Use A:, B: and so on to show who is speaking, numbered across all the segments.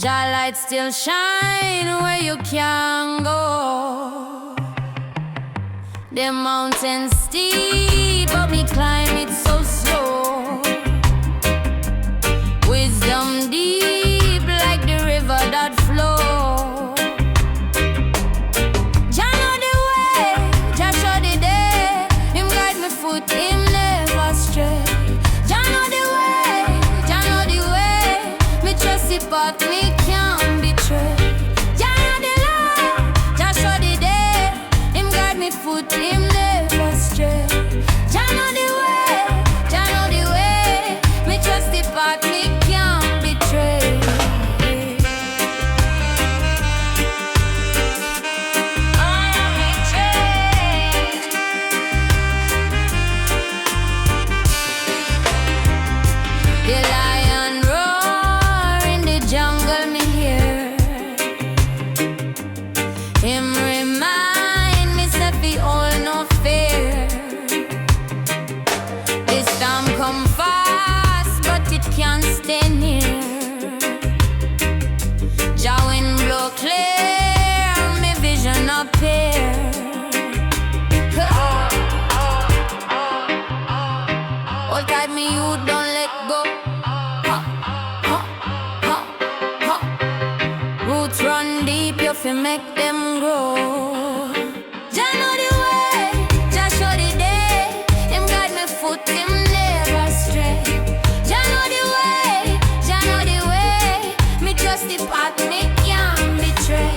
A: Jah light still shine where you can go. The mountain steep, but me climb it so slow. Wisdom deep like the river that flow. Jah know the way, Jah show the day. Him guide me foot, him never stray. Jah know the way, Jah know the way. Me trust the path, me can't betray. Jah know the love, Jah show the day. Him guide me foot, him never stray. Jah know the way, Jah know the way. Me trust the path, me can't betray. The lion roar in the jungle, me hear him remind me, say fi all no fear. The storm come fast, but it can't stay near. Jah wind blow clear, me vision appear. Hold tight, me, you don't let go. Roots run deep, you fi make them grow. Jah know the way, Jah show the day. Him guide me foot, him never stray. Jah know the way, Jah know the way. Me trust the path, me can't betray.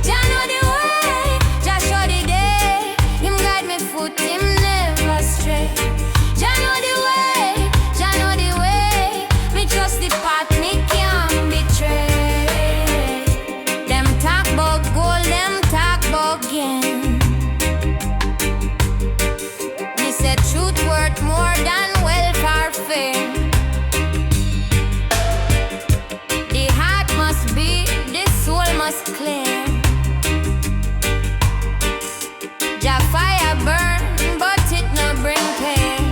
A: Jah know the way, Jah show the day. Him guide me foot, him never stray. Jah know the way, Jah know the way. Me trust the path, me can't betray. Them talk about gold, them talk about gain. Me say truth worth more than wealth or fame. The heart must be, the soul must claim. Jah fire burn, but it no bring pain.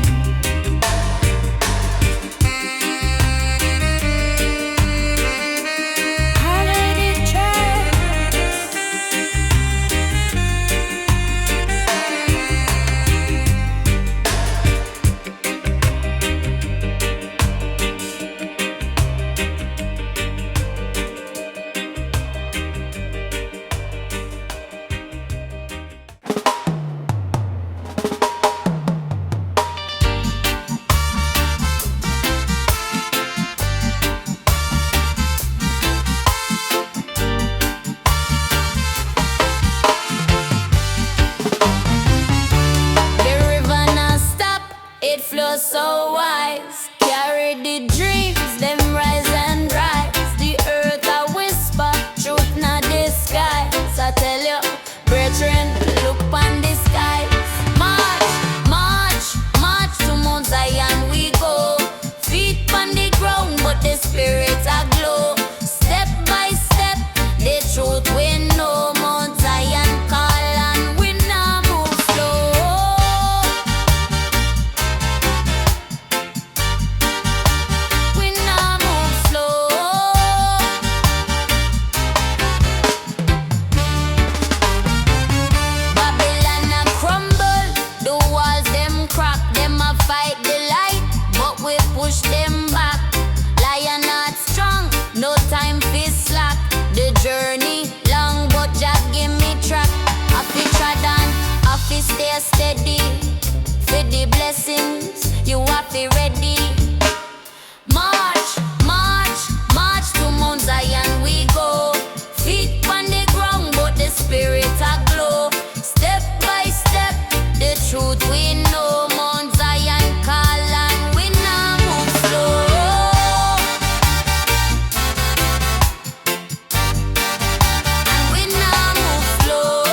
A: How did it try? The river not stop, it flows so wise. Carry the dreams, them rise and rise. The earth a whisper, truth not disguise. I tell you, brethren, look on the skies. March, march, march to Mount Zion we go. Feet on the ground, but the spirit a glow. Step by step, the truth we know. Mount Zion call and we now move slow. We now move slow. Babylon a crumble, the walls them crack. Them a fight the light, but we push them back. Lion not strong, no time for slack. The journey long, but Jah give me track. I fi trod on, I fi stay steady. For the blessings, you have to ready. March, march, march to Mount Zion we go. Feet on the ground, but the spirit a glow. Step by step, the truth we know. Mount Zion call and we now move slow. And we now move slow.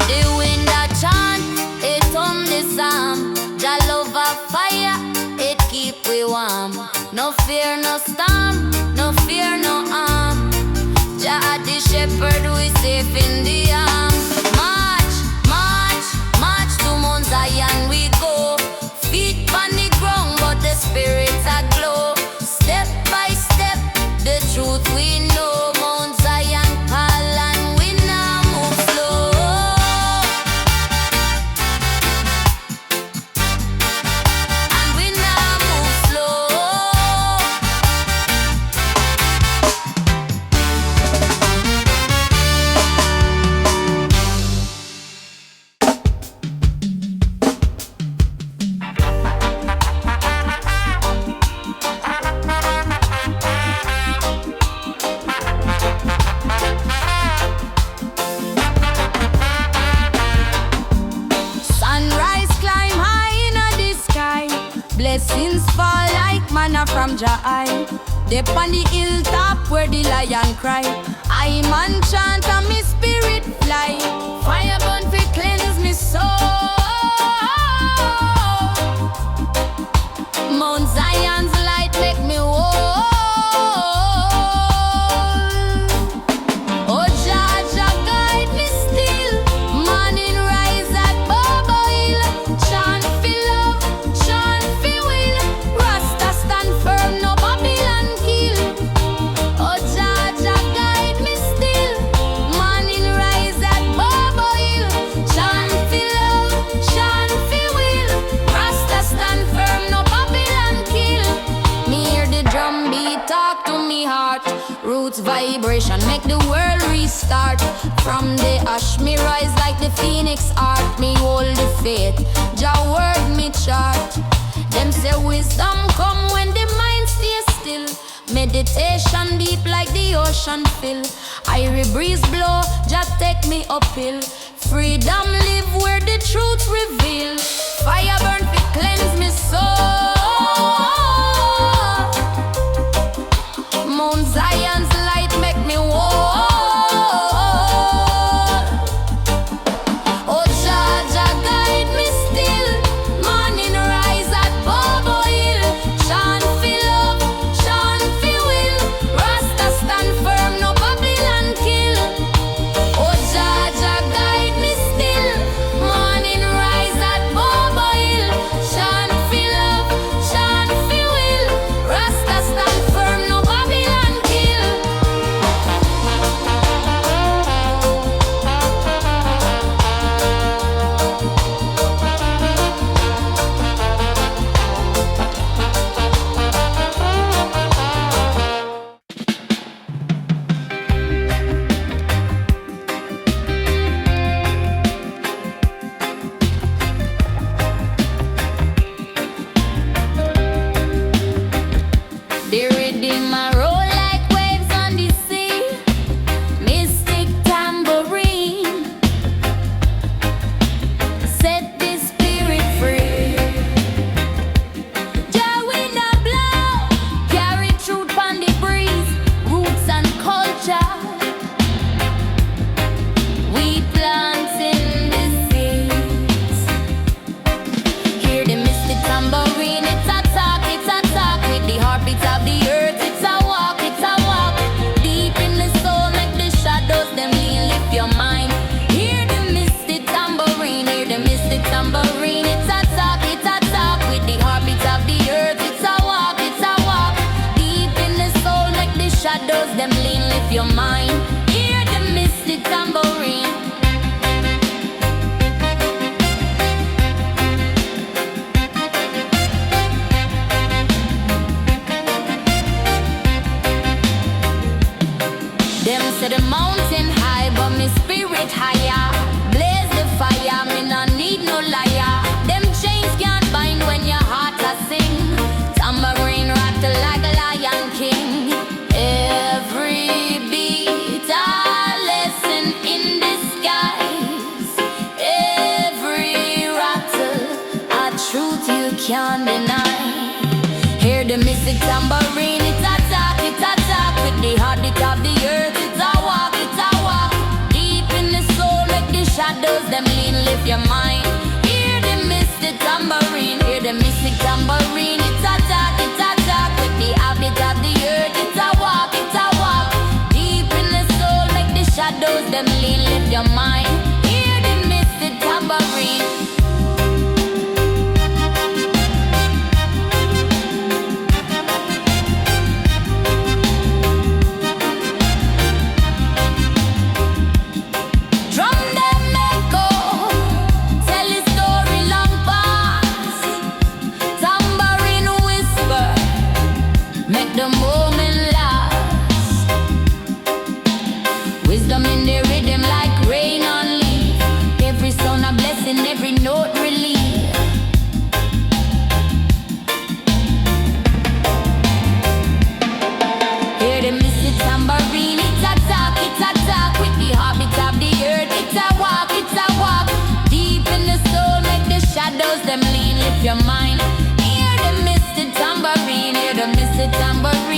A: The wind a chant, it hum the psalm. Jah love a fire, it keep we warm. No fear, no storm, no fear, no harm. Jah the shepherd, we safe in the arms. March, march, march to Mount Zion we go. Feet on the Dip on the hilltop where the lion cry. I man chant and me spirit fly. Fire burn fi cleanse me soul. Mount Zion's light make me whole. Oh Jah, Jah guide me still. Morning rise at Bobo Hill. Chant fi love, chant fi will. Rasta stand firm, no Babylon kill. Oh Jah, Jah guide me still. Morning rise at Bobo Hill. Chant fi love, chant fi will. Rasta stand firm, no Babylon kill. Me hear the drum beat talk to me heart. Roots vibration make the world restart. From the ash me rise like the phoenix art. Me hold the faith, Jah word me chart. Them say wisdom come when the mind stays still. Meditation deep like the ocean fill. Irie breeze blow, Jah take me uphill. Freedom live where the truth reveal. Fire burn fi cleanse me soul. Mount Zion's light make me whole. Oh Jah, Jah guide me still. Morning rise at Bobo Hill. Chant fi love, chant fi will. Rasta stand firm, no Babylon kill. Oh Jah, Jah guide me still. Morning rise at Bobo Hill. Chant fi love, chant fi will. Rasta stand firm, no Babylon kill. The rhythm a roll like waves on the sea. Mystic tambourine set the spirit free. Jah wind a blow, carry truth on the breeze. Roots and culture, we plant in the seeds. Hear the mystic tambourine, it's a talk with the heartbeat of the earth. It's a walk, deep in the soul, make the shadows them lean, lift your mind. Hear the mystic tambourine, hear the mystic tambourine. It's a talk with the heartbeat of the earth. It's a walk, deep in the soul, make the shadows them lean, lift your mind. Hear the mystic tambourine. Them say the mountain high, but me spirit higher. Blaze the fire, me no need no liar. Them chains can't bind when your heart a sing. Tambourine rattle like a lion king. Every beat a lesson in disguise. Every rattle a truth you can't deny. Hear the mystic tambourine, it's a talk with the heartbeat of the earth. It's a walk, deep in the soul, make the shadows them lean, lift your mind. Hear the mystic tambourine, hear the mystic tambourine. It's a talk with the heartbeat of the earth. It's a walk, deep in the soul, make the shadows them lean, lift your mind. Hear the mystic tambourine. Drum them echo, tell the story long past. Tambourine whisper, make the moment last. Wisdom in the rhythm like rain on leaf. Every sound a blessing, every note relief. Hear the mystic tambourine, it's a talk with the heartbeat of the earth. It's a walk, deep in the soul, make the shadows them lean, lift your mind. Hear the mystic tambourine, hear the mystic tambourine.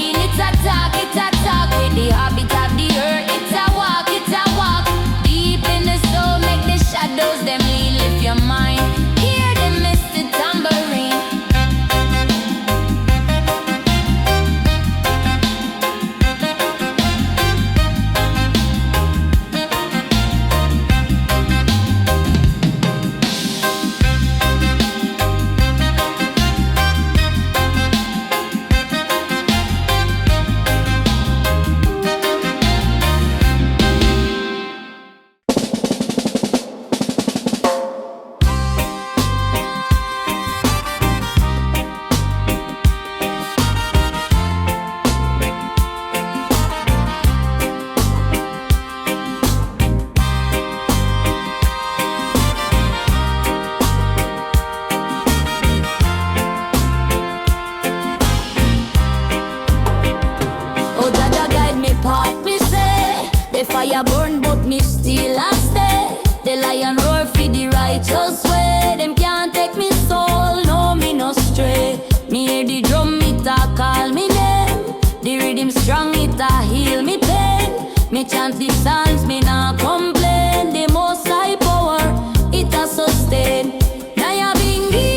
A: fire burn, but me still a stay. The lion roar for the righteous way. Them can't take me soul, no me no stray. Me hear the drum, it a call me name. The rhythm strong, it a heal me pain. Me chant the psalms, me nah complain. The most high power, it a sustain. Nyabinghi,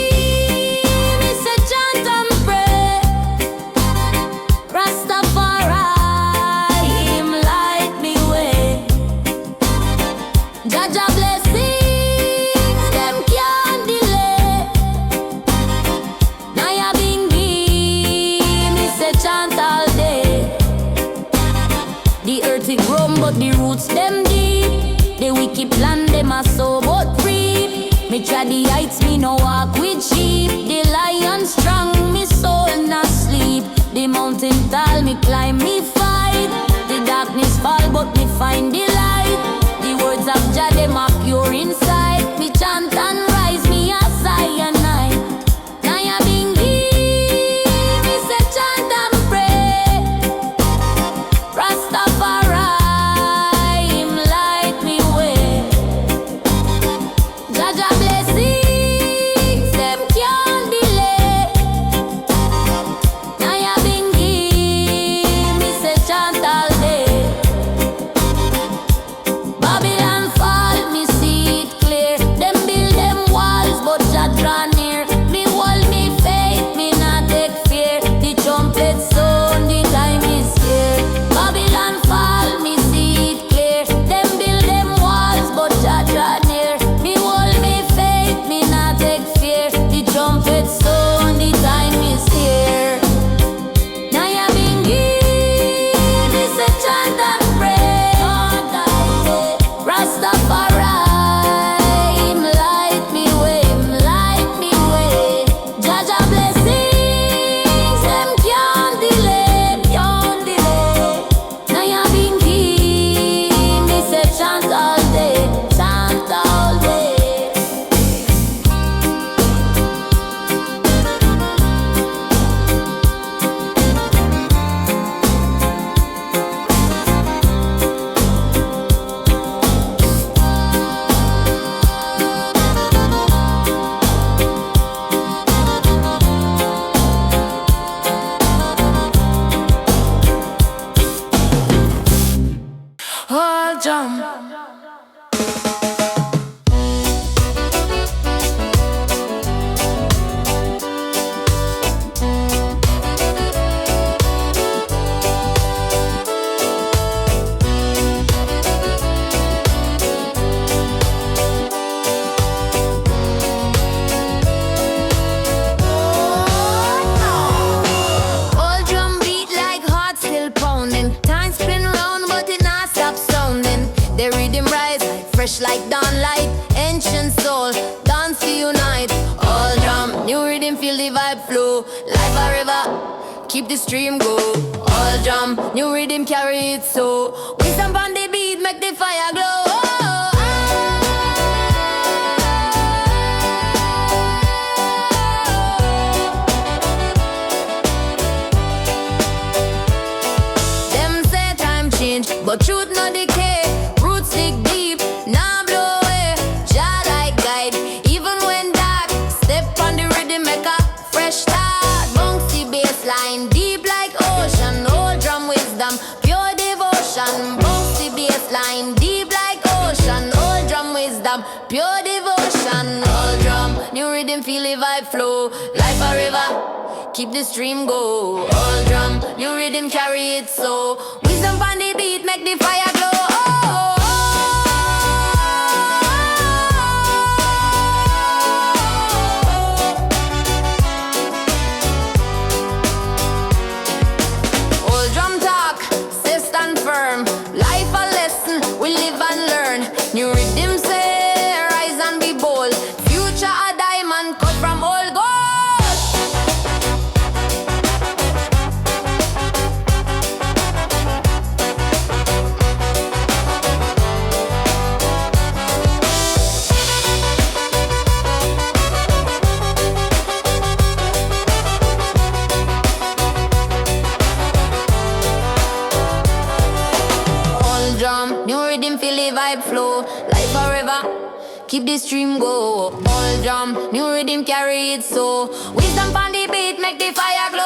A: me say chant and pray. Rastafari, him light me way. Jah blessings, them can't delay. Nyabinghi, me say chant all day. The earth it grown, but the roots them deep. The wicked plan them a sow but free. Me try the heights, me no walk with sheep. The lion strong, me soul not sleep. The mountain tall, me climb, me fight. The darkness fall, but me find the light. The words of Jah, them are pure inside. Me chant and rise, me a cyanide. Nyabinghi, me say chant and pray. Rastafari, him light me way. Jah blessings, them can't delay. Nyabinghi, me say chant all day. Babylon fall, me see it clear. Them build them walls, but Jah draw near. Me hold me faith, me not take fear. The trumpet sound, the time is here. Babylon fall, me see it clear. Them build them walls, but Jah draw near. Me hold me faith, me not take fear. The trumpet sound, the time is here. Nyabinghi, me say chant and pray. Rastafari, him light me way, him light me way. Jah blessings, them can't delay, can't delay. Nyabinghi, me say chant all day, chant all day. All jump. All drum beat like heart still pounding. Time spin round, but it not stop sounding. The rhythm rise like fresh like dawn light. Ancient soul, dance to unite. All drum, new rhythm, feel the vibe flow. Like a river, keep the stream go. All drum, new rhythm, carry it so. Wisdom on the beat, make the fire glow. Them say time change, but truth no decay. Roots dig deep, now blow away. Jah like guide, even when dark. Step on the rhythm, make a fresh start. Bouncy bassline, deep like ocean. Old drum wisdom, pure devotion. Bouncy bassline, deep like ocean. Old drum wisdom, pure devotion. Old drum, new rhythm, feel the vibe flow. Like a river, keep the stream go. Old drum, new rhythm, carry it so. Wisdom on the beat, make the fire glow. Old drum talk, say stand firm. Life a lesson, we live and learn. New rhythm say, rise and be bold. Future a diamond cut from old gold. vibe flow. Life forever, keep the stream go. All drum, new rhythm carry it so. Wisdom on the beat, make the fire glow.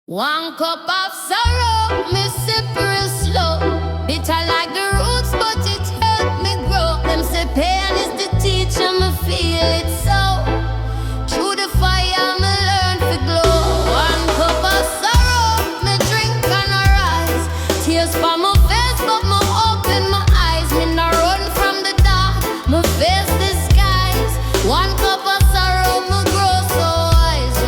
A: One cup of sorrow, me sip real slow. Bitter like the roots, but it helped me grow. Them say pain is the teacher, me feel it so. Through the fire, me learn to glow. One cup of sorrow, me drink and I rise. Tears for my face, but me open my eyes. Me not run from the dark, me face the skies. One cup of sorrow, me grow so wise.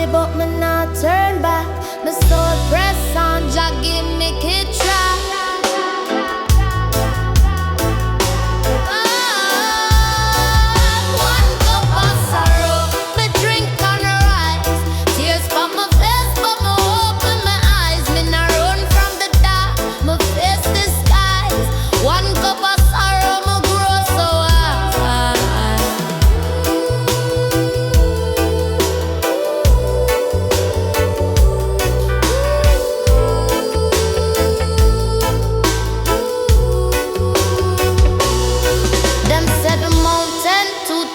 A: But me not turn back. Me soul press on, Jah give me kid track. One cup of sorrow, me drink and rise. Tears from my face, but me open my eyes. Me not run from the dark, me face the skies. One cup of sorrow, me grow so high.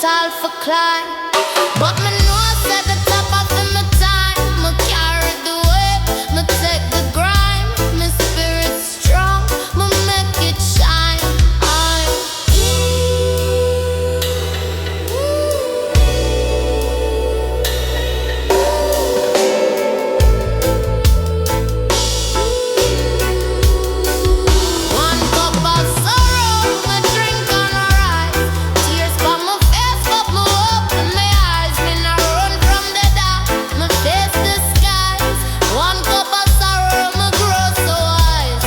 A: Tall for climb, but me know I set the top off in my time. Me carry the weight, me take the grind. My spirit strong, me make it shine. One cup of sorrow, me drink and rise. Tears from my face, but me open my eyes. Me not run from the dark, me face the skies. One cup of sorrow, me grow so wise.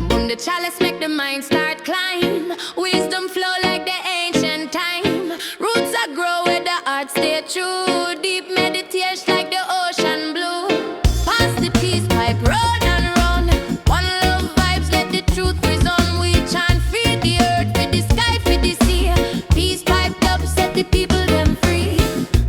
A: Boom the chalice, make the mind start climb. Wisdom flow like the ancient time. Roots are grow where the heart stay true. Deep meditation like the ocean blue. Pass the peace pipe, road and round. One love vibes, let the truth resound. We chant, feed the earth, feed the sky, feed the sea. Peace pipe up, set the people them free.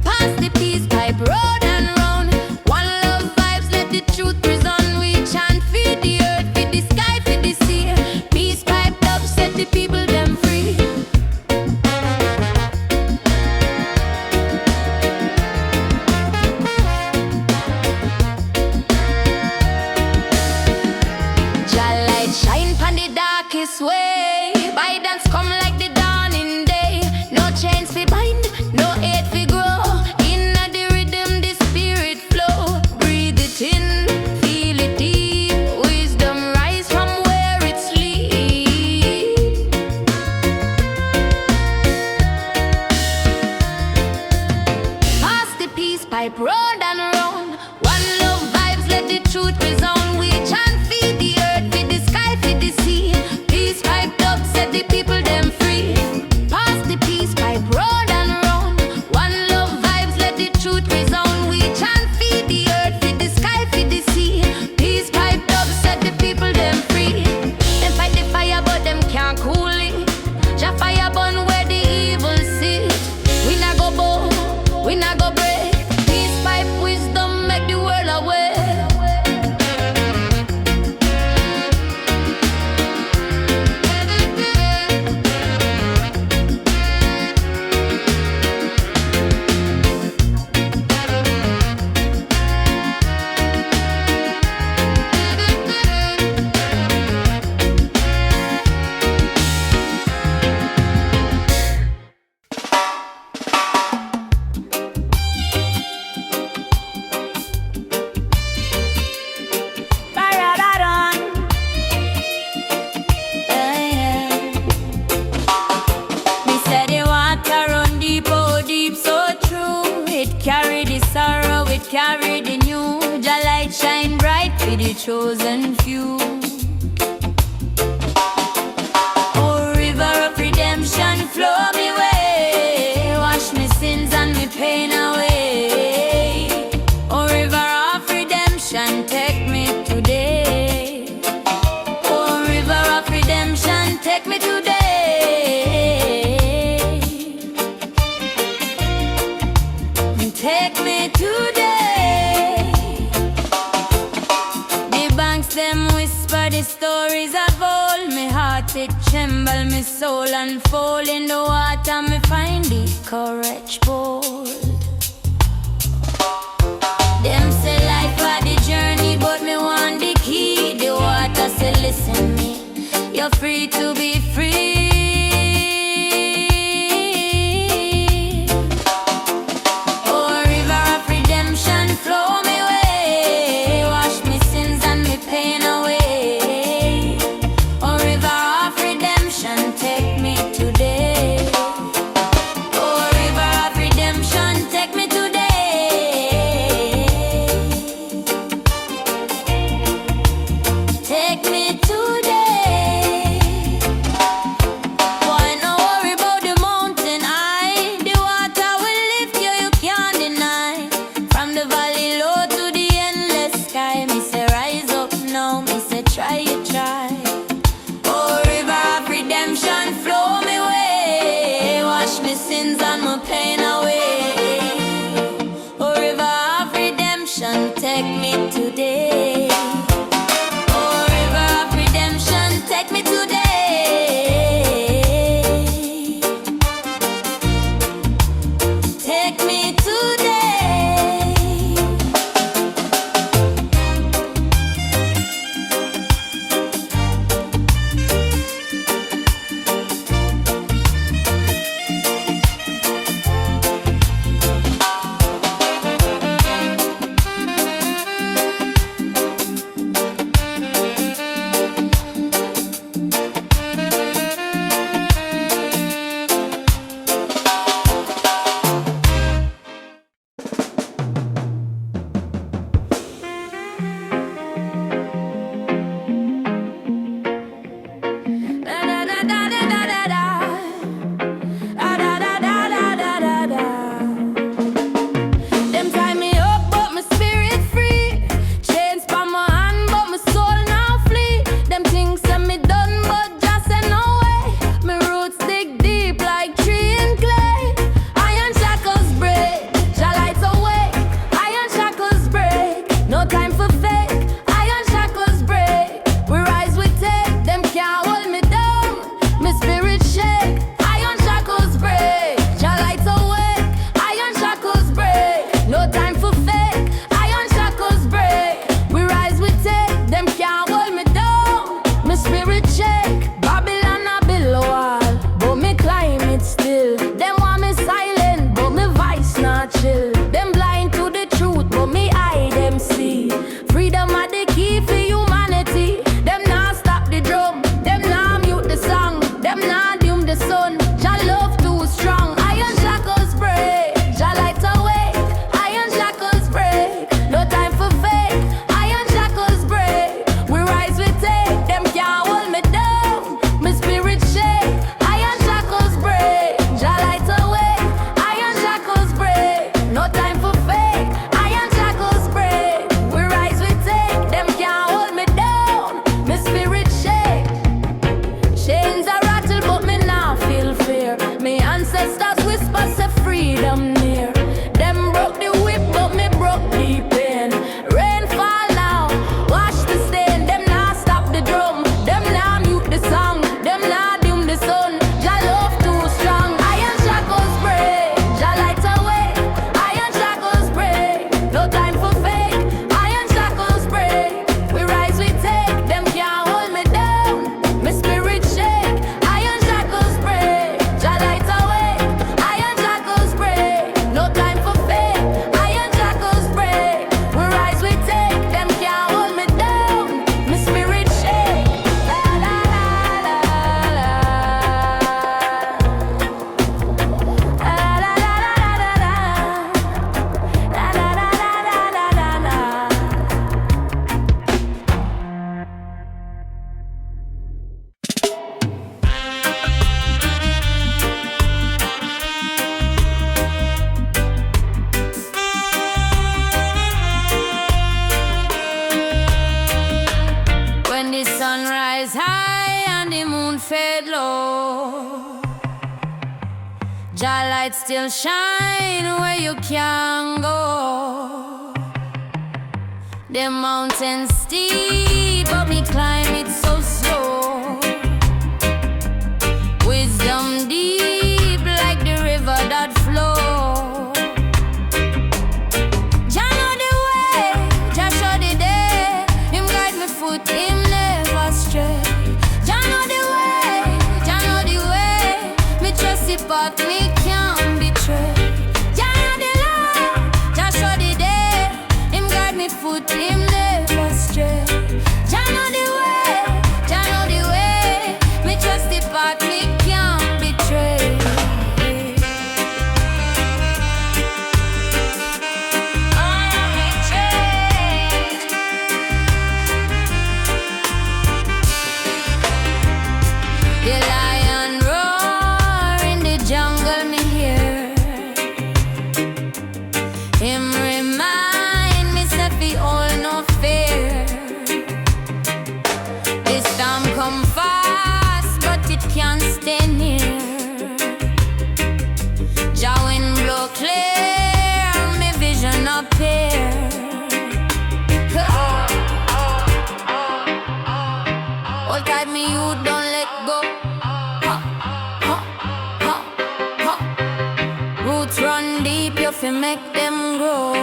A: Pass the peace pipe, road and round. One love vibes, let the truth resound. We chant, feed the earth, feed the sky, feed the sea. Peace pipe up, set the people them free. Jah light shine pon the darkest way. Bidance come like the dawning day. No chains fi bind, no hate fi grow. Inna the rhythm, the spirit flow. Breathe it in, feel it deep. Wisdom rise from where it sleep. chosen few. Oh, river of redemption, flow me way, wash me sins and me pain away. Oh, river of redemption, take me today. Oh, river of redemption, take me today. Take me today. The banks them whisper the stories of old. Me heart it tremble, me soul unfold. In the water me find the courage bold. Them say life are the journey, but me want the key. The water say listen me, you're free to be free. Flow me way, wash me sins and me pain away. Oh, river of redemption, take me today. Oh, river of redemption, take me today. Take me today. sun rise high and the moon fade low. Jah light still shine where you can go. The mountains steep, but me climb it so slow. Wisdom deep like the river that flow. Jah know the way, Jah show the day. Him guide me foot, him never stray. Jah know the way, Jah know the way. Me trust the path, me can't betray. Jah know the light, Jah show the day. Him guide me foot, him never stray. Jah know the way, Jah know the way. Me trust the path, me can't betray. The lion roar in the jungle, me hear him remind me, say fi all no fear. The storm come fast, but it can't stay near. Jah wind blow clear, me vision appear. Hold tight, me you don't let go. Roots run deep, you fi make them grow.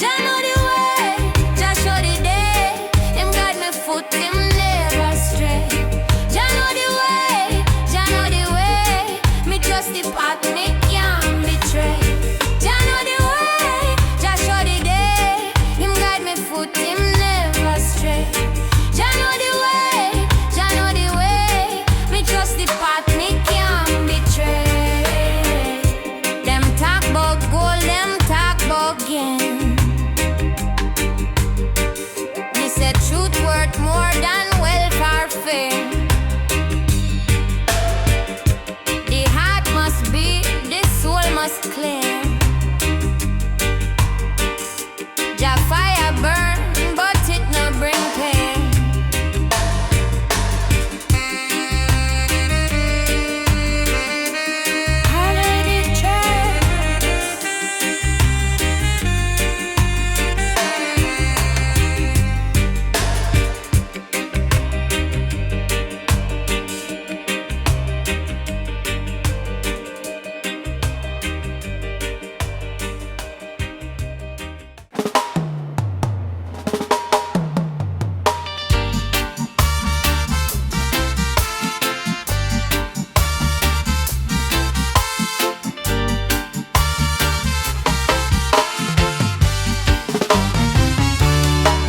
A: Jah know the way, Jah show the day. Him guide me foot, him never stray. Jah know the way, Jah know the way. Me trust the path, me can't betray. Jah know the way, Jah show the day. Him guide me foot, him never stray. Jah know the way, Jah know the way. Me trust the path, me can't betray. Them talk about gold, them talk about gain. Me said truth worth more than wealth or fame. The heart must beat, the soul must claim. Jah fire burn, but it no bring pain. How did it try?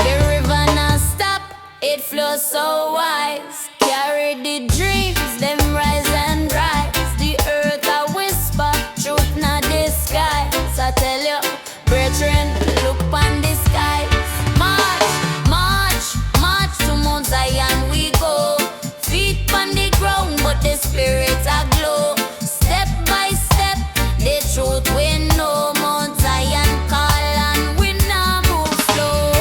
A: The river not stop, it flows so wise. Carry the dreams, them rise and rise. The earth a whisper, truth not disguise. I tell you, brethren, look on the sky. March, march, march to Mount Zion we go. Feet on the ground, but the spirit a glow. Step by step, the truth we know. Mount Zion call and we now move slow.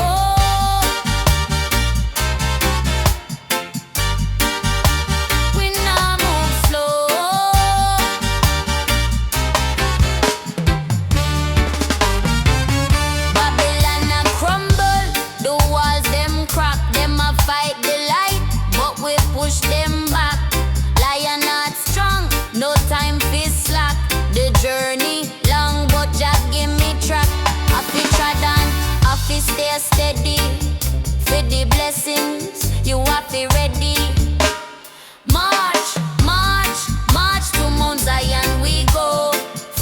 A: We now move slow. Babylon a crumble, the walls them crack, them a fight the light, but we push them back. Lion not strong, no time for slack. The journey long, but Jah give me track. I fi trod on, I fi stay steady. For the blessings, you have to ready. March, march, march to Mount Zion we go.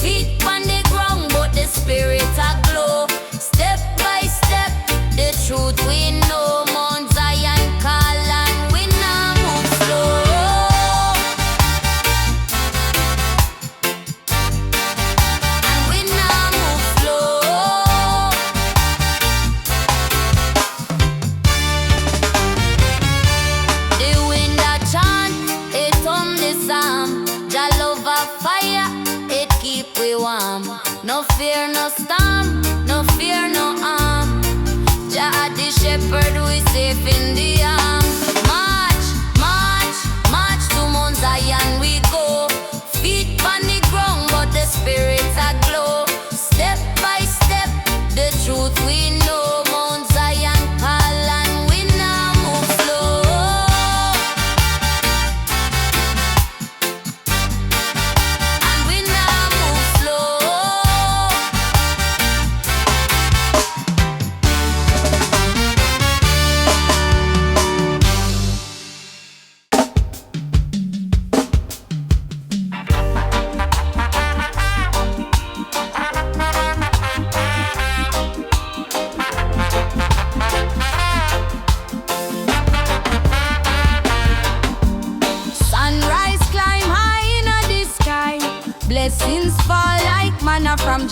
A: Feet on the ground, but the spirit a glow. Step by step, the truth we know. Mount Zion call and we now move slow. And we now move slow. The wind a chant, it hum the psalm. Jah love a fire, it keep we warm. No fear, no storm, no fear, no harm. Jah the shepherd, we safe in the arm.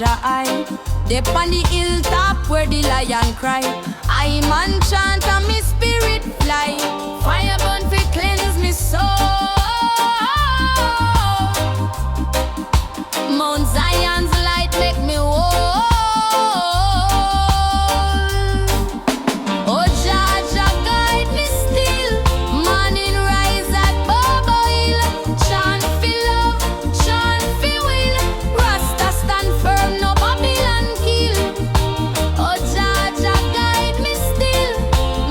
A: Jah eye. Dep on the hilltop where the lion cry. I man chant and me spirit fly. Fire burn fi cleanse me soul. Mount Zion's light make me whole. Oh Jah, Jah guide me still. Morning rise at Bobo Hill. Chant fi love, chant fi will. Rasta stand firm, no Babylon kill. Oh Jah, Jah guide me still.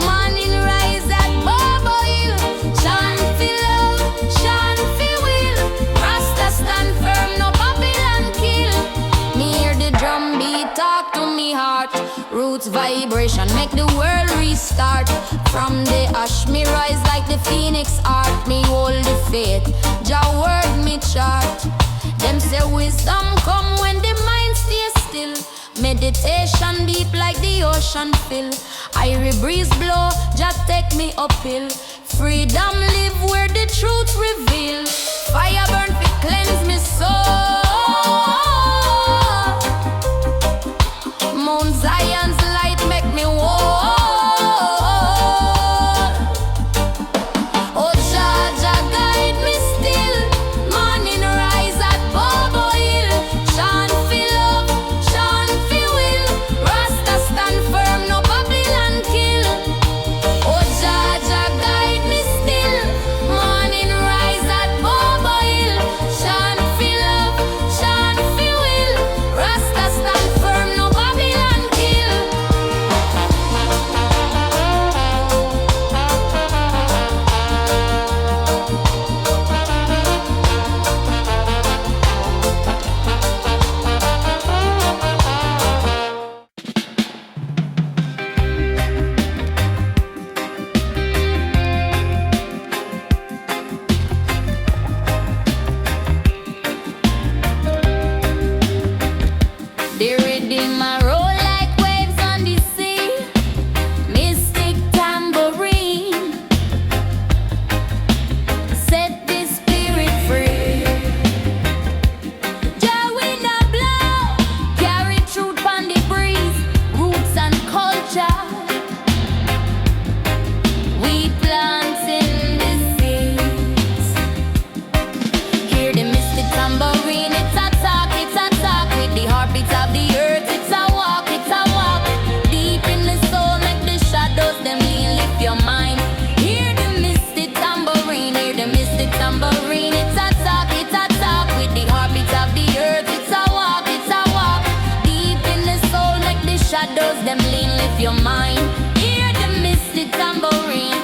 A: Morning rise at Bobo Hill. Chant fi love, chant fi will. Rasta stand firm, no Babylon kill. Me hear the drum beat talk to me heart. Roots vibration make the world restart. From the ash me rise like the phoenix art. Me hold the faith, Jah word me chart. Them say wisdom come when the mind stays still. Meditation deep like the ocean fill. Irie breeze blow, Jah take me uphill. Freedom live where the truth reveal. Fire burn fi cleanse me soul. Mount Zion's light make me whole. Oh Jah, Jah guide me still. Morning rise at Bobo Hill. Chant fi love, chant fi will. Rasta stand firm, no Babylon kill. Oh Jah, Jah guide me still. Morning rise at Bobo Hill. Chant fi love, chant fi will. Rasta stand firm, no Babylon kill. The rhythm a roll like waves on the sea. Mystic tambourine set the spirit free. Jah wind a blow, carry truth on the breeze. Roots and culture, we planting the seeds. Hear the mystic tambourine, it's a talk with the heartbeats of the earth. It's a walk, deep in the soul, make the shadows them lean, lift your mind. Hear the mystic tambourine, hear the mystic tambourine. It's a talk with the heartbeats of the earth. It's a walk, deep in the soul, make the shadows them lean, lift your mind. Hear the mystic tambourine.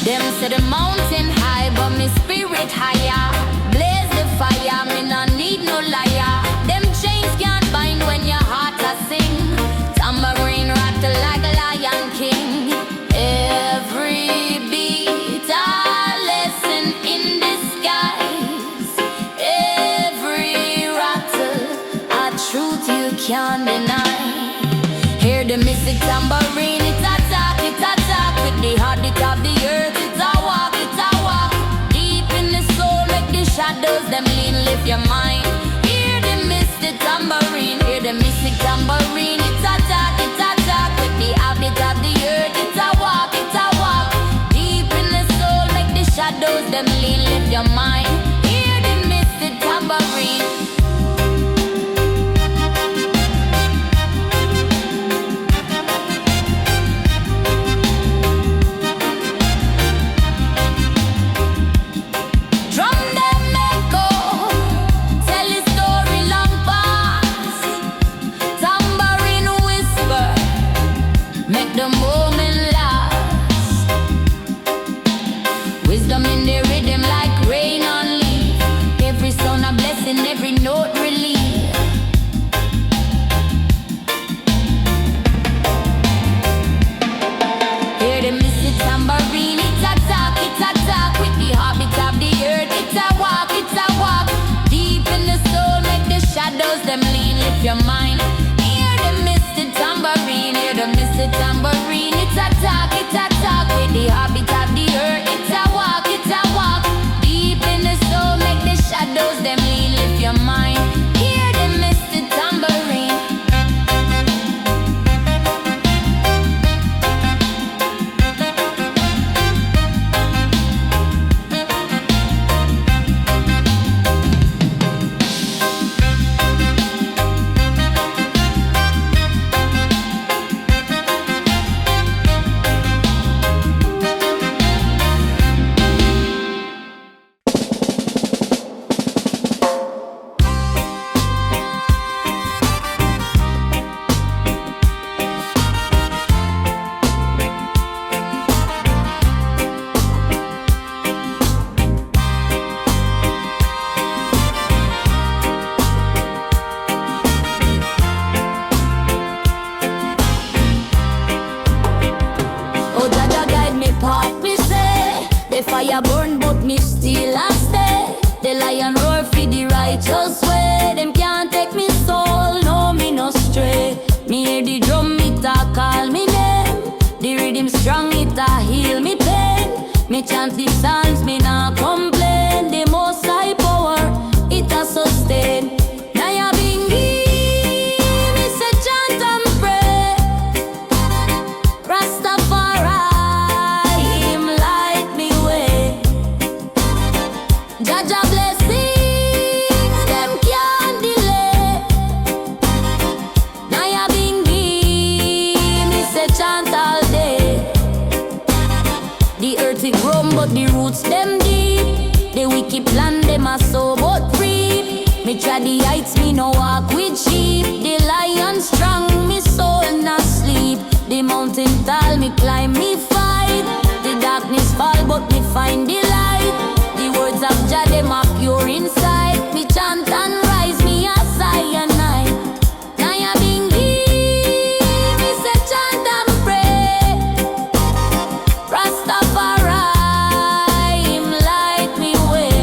A: Them say the mountain high, but me spirit higher. Blaze the fire, me no need no liar. Them chains can't bind when your heart a sing. Tambourine rattle like a lion king. Every beat a lesson in disguise. Every rattle a truth you can't deny. Hear the mystic tambourine, it's a talk with the heartbeat of the earth. It's a walk, deep in the soul, make the shadows them lean, lift your mind. Hear the mystic tambourine, hear the mystic tambourine. It's a talk with the heartbeat of the earth. It's a walk, deep in the soul, make the shadows them lean, lift your mind. Hear the mystic tambourine. Drum them echo, Just wait, them can't take me soul. No, me no stray. Me hear the drum, it a call me name. The rhythm strong, it a heal me pain. Me chant the psalms, me nah complain. The most high power, it a sustain. Nyabinghi, me say chant and pray. Rastafari, him light me way. Jah Jah blessings, them can't delay. Nyabinghi, me say chant all day. The earth it grown, but the roots them deep. The wicked plan them are so but free. Me try the heights, me no walk with sheep. The lion strong, me soul not sleep. The mountain tall, me climb, me fight. The darkness fall, but me find the light. The words of Jah, them are pure inside. Me chant and rise, me a cyanide. Nyabinghi, me say chant and pray. Rastafari, him light me way.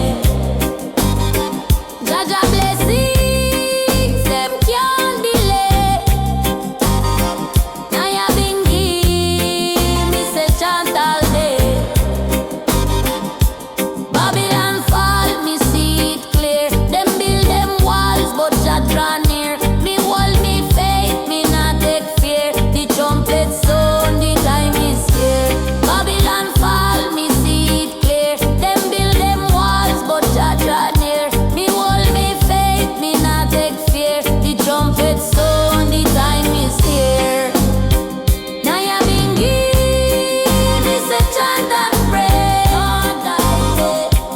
A: Jah Jah blessings, them can't delay. Nyabinghi, me say chant all day. Babylon fall, me see it clear. Them build them walls, but Jah draw near. Me hold me faith, me not take fear. The trumpet sound, the time is here. Babylon fall, me see it clear. Them build them walls, but Jah draw near. Me hold me faith, me not take fear. The trumpet sound, the time is here. Nyabinghi, me say chant and pray.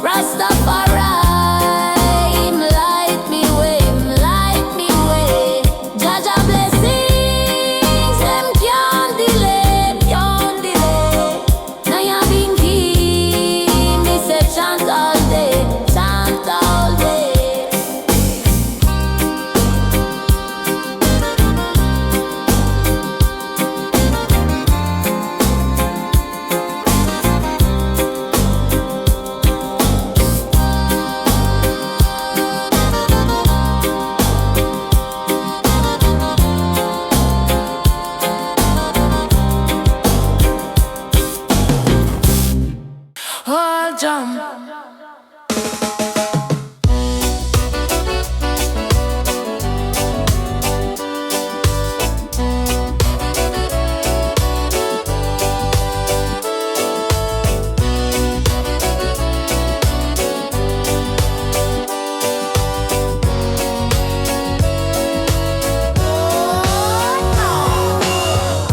A: Rastafari, him light me way, him light me way. Jah Jah blessings, them can't delay, can't delay. Nyabinghi, me say chant all day, chant all day. Hold drum.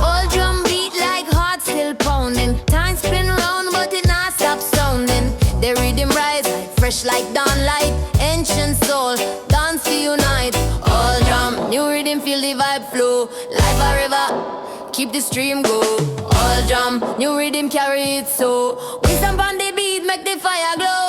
A: Old drum beat like heart still pounding. Time spin round, but it not stop sounding. The rhythm rise like fresh like dawnlight. Ancient soul, dance to unite. All drum, new rhythm, feel the vibe flow. Life a river, keep the stream go. All drum, new rhythm, carry it so. Wisdom on the beat, make the fire glow.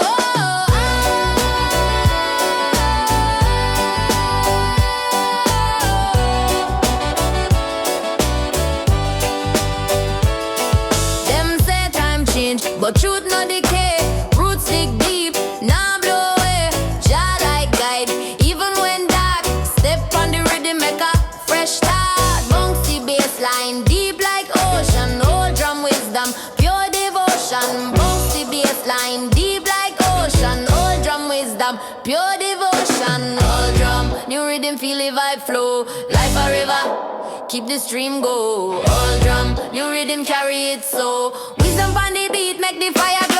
A: Them say time change, but truth no decay. Roots dig deep, now blow away. Jah like guide, even when dark. Step on the rhythm, make a fresh start. Bouncy bassline, deep like ocean. Old drum wisdom, pure devotion. Bouncy bassline, deep like ocean. Old drum wisdom, pure devotion. Old drum, new rhythm, feel the vibe flow. Life a river, keep the stream go. Old drum, new rhythm, carry it so. Wisdom on the beat, make the fire glow.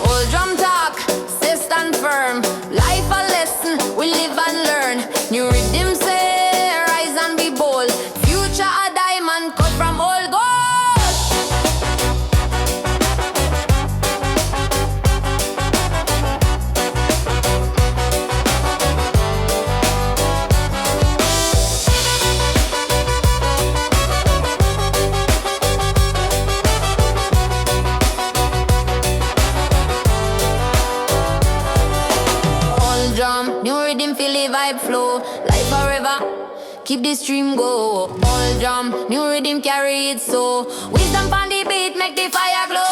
A: Old drum talk, say stand firm. Life a lesson, we live and learn. New rhythm say, rise and be bold. Future a diamond cut from old gold. keep the stream go. All drum, new rhythm carry it so. Wisdom on the beat, make the fire glow.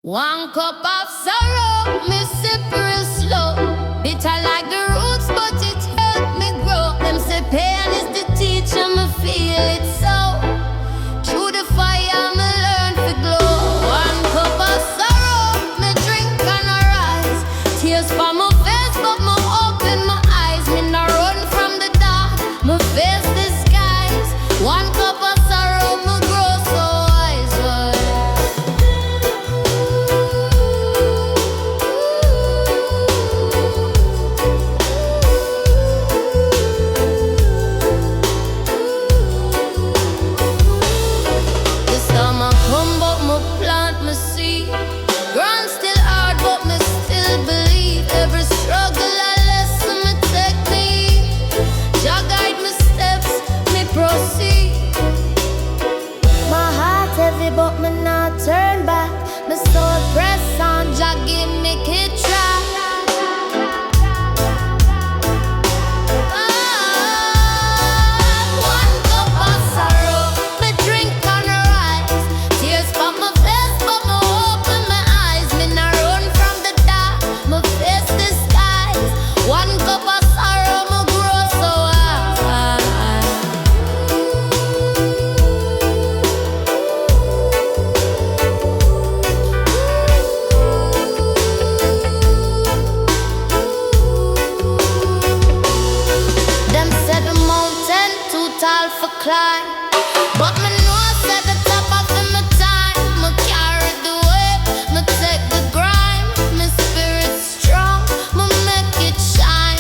B: One cup of sorrow, me sip real slow. Bitter like the roots, but it helped me grow. Them say pain is the teacher, me feel it so. Through the fire, me learn to glow. One cup of sorrow, me drink and I rise. Tears for my face, but me open my eyes. Me not run from the dark, me face the skies. One cup of sorrow, me grow so wise. But me not turn back. Me soul press on, Jah give me kid try. One cup of sorrow, me drink and rise. Tears from my face, but me open my eyes. Me not run from the dark, me face the skies. One cup of sorrow, me grow so high. Tall for climb, but me know I set the top off in my time. Me carry the weight, me take the grind. My spirit strong, me make it shine.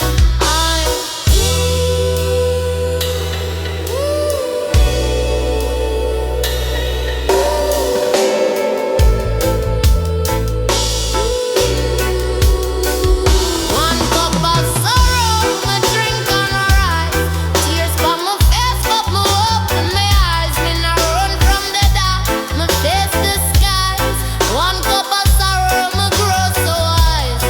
B: One cup of sorrow, me drink and I rise. Tears from my face, but me open my eyes. Me not run from the dark, me face the skies. One cup of sorrow, me grow so wise.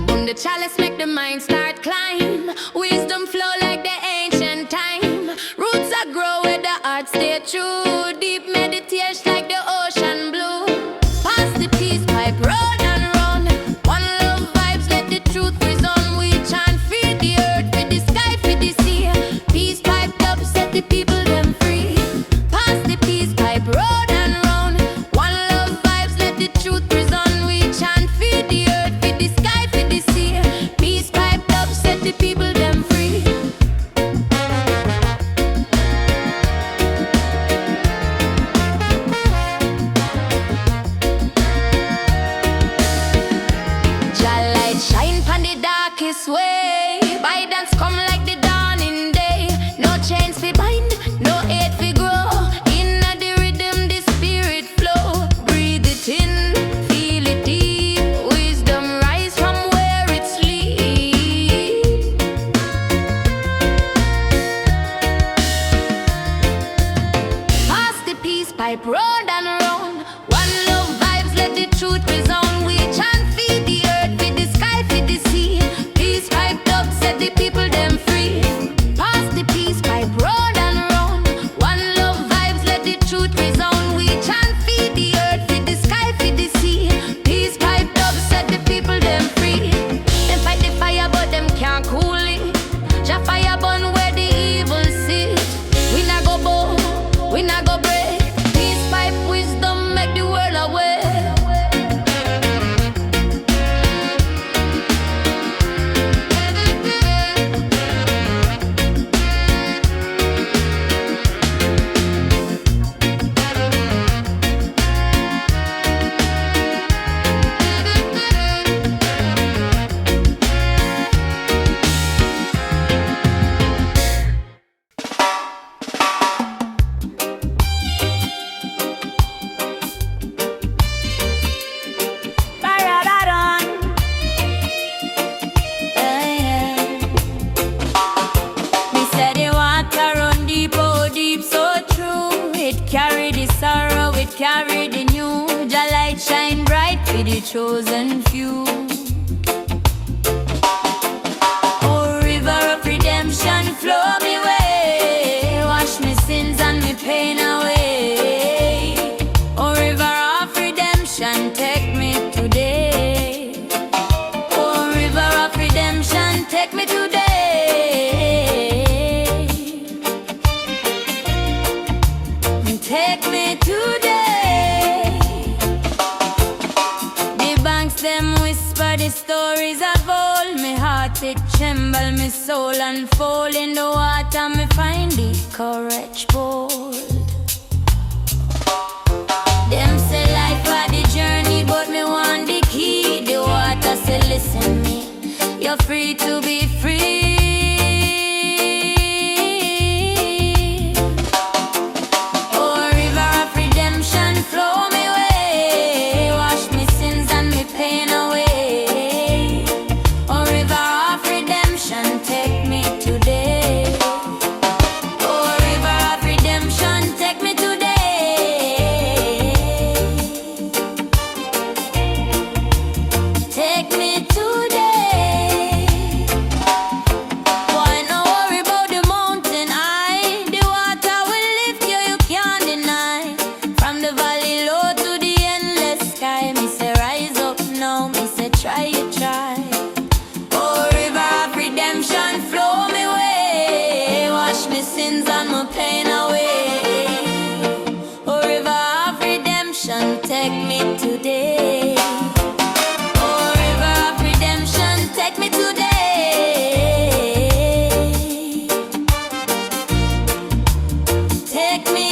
B: Boom the chalice, make the mind start climb. Wisdom flow like the ancient time. Roots are grow where the heart stay true. Deep meditation like the ocean blue. Pass the peace pipe, round and round. One love vibes, let the truth resound. We chant, feed the earth, feed the sky, feed the sea. Peace pipe up, set the people them free. Pass the peace pipe, round and round. One love vibes, let the truth resound. We chant, feed the earth, feed the sky, feed the sea. Peace pipe up, set the people them free. pipe round and round. One love vibes, let the truth resound. We chant feed the earth, feed the sky, feed the sea. Peace pipe up, set the people them free. Pass the peace pipe round and round. One love vibes, let the truth resound. We chant feed the earth, feed the sky, feed the sea. Peace pipe up, set the people them free. Them fight the fire, but them can't cool it. Jah fire burn where the evil sit. We not go bow, we not go break. Peace pipe wisdom make the world away. Me said the water run deep, oh deep, so true. It carry the sorrow, it carry the new. Jah light shine bright for the chosen few. Oh, river of redemption, flow me way. Wash me sins and me pain away. Oh, river of redemption, take me today. Oh, river of redemption, take me today. Take me today. The banks them whisper the stories of old. Me heart it tremble, me soul unfold. In the water me find the courage bold. Them say life are the journey, but me want the key. The water say listen me, you're free to be free. Oh, river of redemption, flow me way. Wash me sins and me pain away. Oh, river of redemption, take me today. Oh, river of redemption, take me today. Take me today. Why no worry about the mountain high? The water will lift you, you can't deny. From the valley low to the endless sky. Me say rise up now, me say try it, try. Oh, river of redemption, flow me way. Wash me sins and my pain away. Oh, river of redemption, take me today. Oh, river of redemption, take me today. Take me